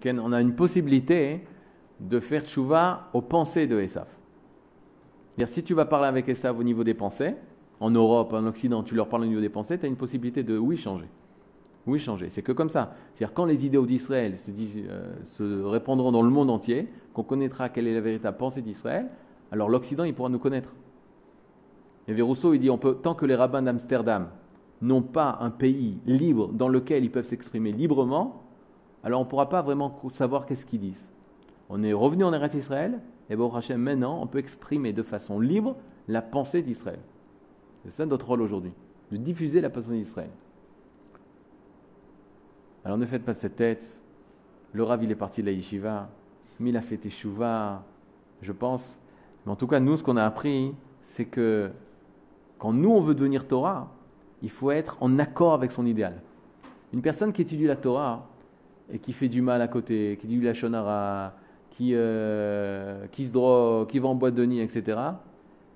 On a une possibilité de faire tchouva aux pensées de Esav. C'est-à-dire, si tu vas parler avec Esav au niveau des pensées, en Europe, en Occident, tu leur parles au niveau des pensées, tu as une possibilité de oui changer. Oui changer. C'est que comme ça. C'est-à-dire, quand les idéaux d'Israël se répandront dans le monde entier, qu'on connaîtra quelle est la véritable pensée d'Israël, alors l'Occident, il pourra nous connaître. Et Rousseau, il dit, tant que les rabbins d'Amsterdam n'ont pas un pays libre dans lequel ils peuvent s'exprimer librement, alors on ne pourra pas vraiment savoir qu'est-ce qu'ils disent. On est revenu en Eretz Israël, et Baruch Hashem, maintenant, on peut exprimer de façon libre la pensée d'Israël. C'est ça notre rôle aujourd'hui, de diffuser la pensée d'Israël. Alors ne faites pas cette tête. Le Rav, il est parti de la yeshiva, mais il a fait teshuva, je pense. Mais en tout cas, nous, ce qu'on a appris, c'est que quand nous, on veut devenir Torah, il faut être en accord avec son idéal. Une personne qui étudie la Torah et qui fait du mal à côté, qui dit la shonara, qui se drogue, qui va en boîte de nuit, etc.,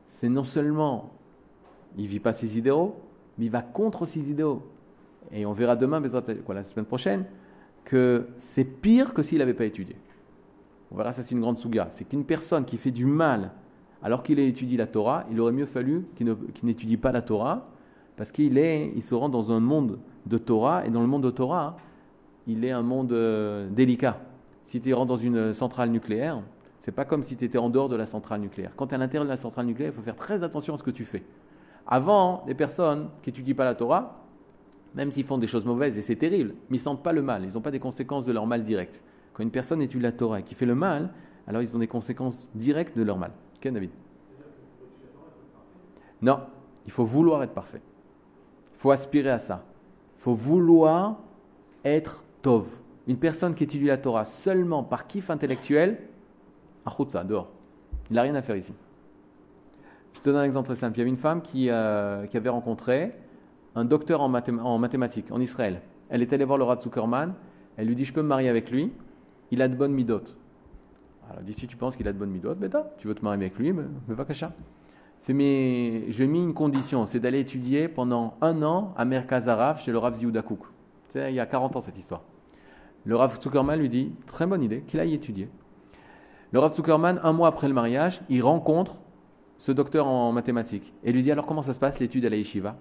c'est non seulement, il ne vit pas ses idéaux, mais il va contre ses idéaux. Et on verra demain, la semaine prochaine, que c'est pire que s'il n'avait pas étudié. On verra, ça c'est une grande souga. C'est qu'une personne qui fait du mal alors qu'il a étudié la Torah, il aurait mieux fallu qu'il n'étudie pas la Torah, parce qu'il se rend dans un monde de Torah, et dans le monde de Torah, il est un monde délicat. Si tu rentres dans une centrale nucléaire, c'est pas comme si tu étais en dehors de la centrale nucléaire. Quand tu es à l'intérieur de la centrale nucléaire, il faut faire très attention à ce que tu fais. Avant, les personnes qui n'étudient pas la Torah, même s'ils font des choses mauvaises, et c'est terrible, mais ils ne sentent pas le mal, ils n'ont pas des conséquences de leur mal direct. Quand une personne étudie la Torah et qui fait le mal, alors ils ont des conséquences directes de leur mal. Ken, David? Non, il faut vouloir être parfait. Il faut aspirer à ça. Il faut vouloir être tov. Une personne qui étudie la Torah seulement par kiff intellectuel, ça, dehors. Il n'a rien à faire ici. Je te donne un exemple très simple. Il y avait une femme qui avait rencontré un docteur en mathématiques en Israël. Elle est allée voir le Rav Zuckerman. Elle lui dit, je peux me marier avec lui. Il a de bonnes midot. Alors, elle dit, si tu penses qu'il a de bonnes midot, bêta, tu veux te marier avec lui, mais va cacha. Mais je lui ai mis une condition, c'est d'aller étudier pendant 1 an à Merkaz Harav chez le Rav Yehuda Kook. Il y a 40 ans cette histoire. Le Rav Zuckerman lui dit, très bonne idée, qu'il aille étudier. Le Rav Zuckerman, 1 mois après le mariage, il rencontre ce docteur en mathématiques et lui dit, alors comment ça se passe l'étude à la yeshiva?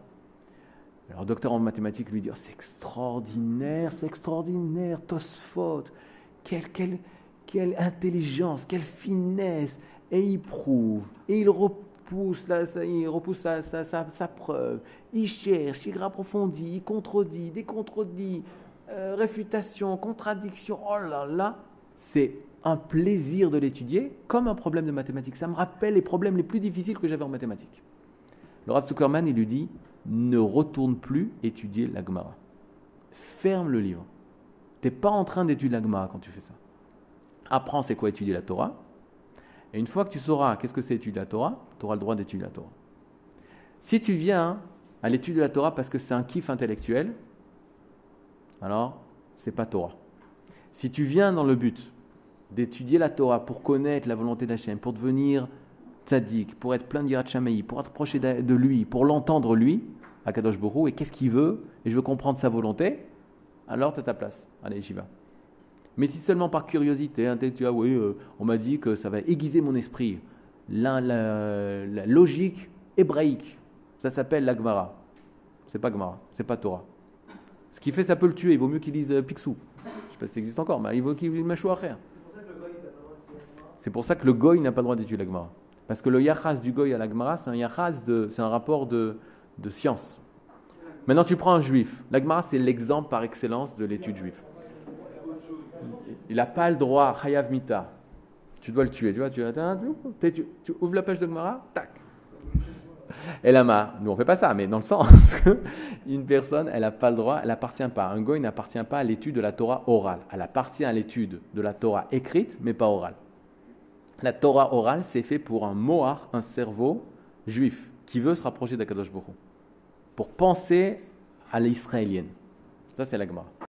Alors le docteur en mathématiques lui dit, oh, c'est extraordinaire, Tosfot, quelle intelligence, quelle finesse, et il prouve, et il repousse sa preuve, il cherche, il approfondit, il contredit, décontredit, réfutation, contradiction, oh là là, c'est un plaisir de l'étudier comme un problème de mathématiques. Ça me rappelle les problèmes les plus difficiles que j'avais en mathématiques. Le Rav Zuckerman, il lui dit, ne retourne plus étudier la Gemara. Ferme le livre. Tu n'es pas en train d'étudier la Gemara quand tu fais ça. Apprends c'est quoi étudier la Torah. Et une fois que tu sauras qu'est-ce que c'est étudier la Torah, tu auras le droit d'étudier la Torah. Si tu viens à l'étude de la Torah parce que c'est un kiff intellectuel, alors c'est pas Torah. Si tu viens dans le but d'étudier la Torah pour connaître la volonté d'Hachem, pour devenir tzaddik, pour être plein d'Yirat Shamaï, pour être proche de lui, pour l'entendre lui, Akadosh Borou, et qu'est-ce qu'il veut, et je veux comprendre sa volonté, alors tu as ta place. Allez, j'y vais. Mais si seulement par curiosité, on m'a dit que ça va aiguiser mon esprit, la logique hébraïque, ça s'appelle la Gemara. C'est pas Gemara, c'est pas Torah. Ce qui fait, ça peut le tuer, il vaut mieux qu'il dise Picsou. Je ne sais pas si ça existe encore, mais il vaut qu'il dise Machou à faire. C'est pour ça que le goy n'a pas le droit d'étudier la Gemara. Parce que le yachas du goy à la Gemara, c'est un rapport de science. Maintenant, tu prends un juif. La Gemara, c'est l'exemple par excellence de l'étude juive. Il n'a pas le droit, chayav mita. Tu dois le tuer. Tu tu ouvres la page de Gemara, tac. Et lama, nous on fait pas ça, mais dans le sens qu'une personne, elle n'a pas le droit, elle n'appartient pas. Un goy n'appartient pas à l'étude de la Torah orale. Elle appartient à l'étude de la Torah écrite, mais pas orale. La Torah orale, c'est fait pour un mohar, un cerveau juif, qui veut se rapprocher d'Akadosh Borou, pour penser à l'israélienne. Ça, c'est la Gemara.